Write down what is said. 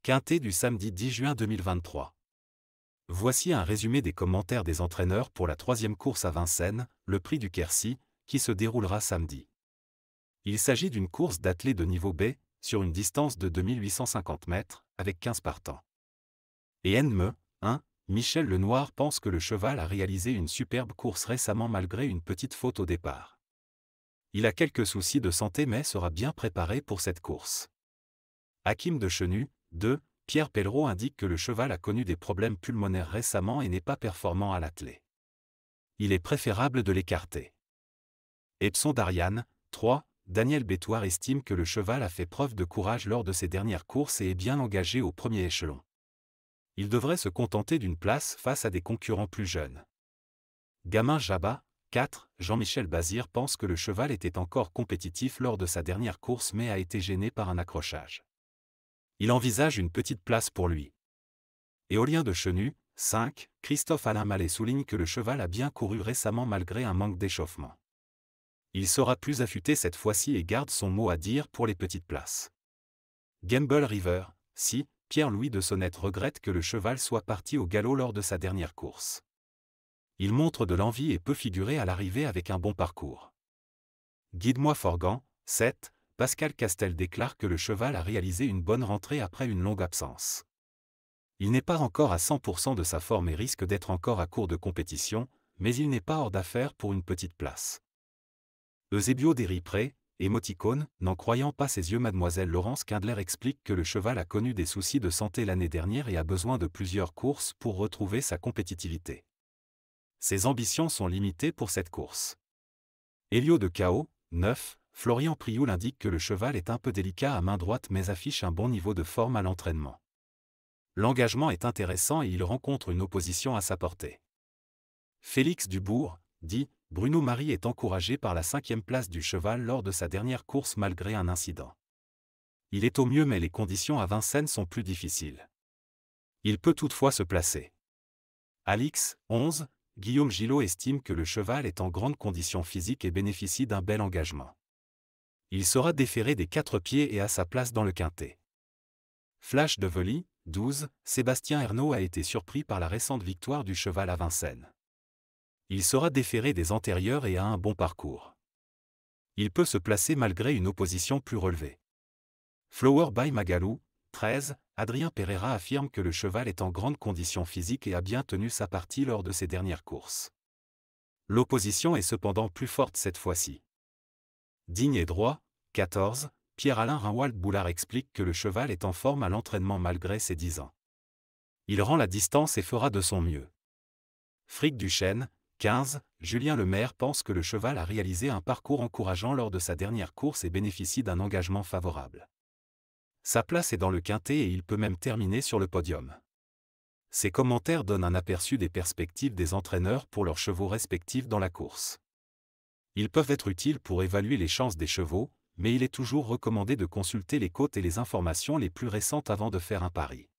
Quintet du samedi 10 juin 2023. Voici un résumé des commentaires des entraîneurs pour la troisième course à Vincennes, le Prix du Quercy, qui se déroulera samedi. Il s'agit d'une course d'athlée de niveau B, sur une distance de 2850 mètres, avec 15 partants. Et NME 1, Michel Lenoir pense que le cheval a réalisé une superbe course récemment malgré une petite faute au départ. Il a quelques soucis de santé mais sera bien préparé pour cette course. Hakim de Chenu 2, Pierre Pellereau indique que le cheval a connu des problèmes pulmonaires récemment et n'est pas performant à l'attelé. Il est préférable de l'écarter. Epson d'Ariane 3, Daniel Bétoir estime que le cheval a fait preuve de courage lors de ses dernières courses et est bien engagé au premier échelon. Il devrait se contenter d'une place face à des concurrents plus jeunes. Gamin Jabba 4, Jean-Michel Bazir pense que le cheval était encore compétitif lors de sa dernière course mais a été gêné par un accrochage. Il envisage une petite place pour lui. Éolien de Chenu 5, Christophe Alain Mallet souligne que le cheval a bien couru récemment malgré un manque d'échauffement. Il sera plus affûté cette fois-ci et garde son mot à dire pour les petites places. Gamble River 6, Pierre-Louis de Sonnette regrette que le cheval soit parti au galop lors de sa dernière course. Il montre de l'envie et peut figurer à l'arrivée avec un bon parcours. Guide-moi Forgan 7, Pascal Castel déclare que le cheval a réalisé une bonne rentrée après une longue absence. Il n'est pas encore à 100% de sa forme et risque d'être encore à court de compétition, mais il n'est pas hors d'affaire pour une petite place. Eusebio Deripré, émoticône, n'en croyant pas ses yeux. Mademoiselle Laurence Kindler explique que le cheval a connu des soucis de santé l'année dernière et a besoin de plusieurs courses pour retrouver sa compétitivité. Ses ambitions sont limitées pour cette course. Elio de Chaos 9, Florian Prioul indique que le cheval est un peu délicat à main droite mais affiche un bon niveau de forme à l'entraînement. L'engagement est intéressant et il rencontre une opposition à sa portée. Félix Dubourg dit « Bruno Marie est encouragé par la 5e place du cheval lors de sa dernière course malgré un incident. Il est au mieux mais les conditions à Vincennes sont plus difficiles. Il peut toutefois se placer. » Alix 11, Guillaume Gillot estime que le cheval est en grande condition physique et bénéficie d'un bel engagement. Il sera déféré des 4 pieds et à sa place dans le quintet. Flash de Vely 12, Sébastien Ernaud a été surpris par la récente victoire du cheval à Vincennes. Il sera déféré des antérieurs et a un bon parcours. Il peut se placer malgré une opposition plus relevée. Flower by Magalou 13, Adrien Pereira affirme que le cheval est en grande condition physique et a bien tenu sa partie lors de ses dernières courses. L'opposition est cependant plus forte cette fois-ci. Digne et droit 14, Pierre-Alain Rinwald-Boulard explique que le cheval est en forme à l'entraînement malgré ses 10 ans. Il rend la distance et fera de son mieux. Fric Duchesne 15, Julien Lemaire pense que le cheval a réalisé un parcours encourageant lors de sa dernière course et bénéficie d'un engagement favorable. Sa place est dans le quintet et il peut même terminer sur le podium. Ces commentaires donnent un aperçu des perspectives des entraîneurs pour leurs chevaux respectifs dans la course. Ils peuvent être utiles pour évaluer les chances des chevaux, mais il est toujours recommandé de consulter les cotes et les informations les plus récentes avant de faire un pari.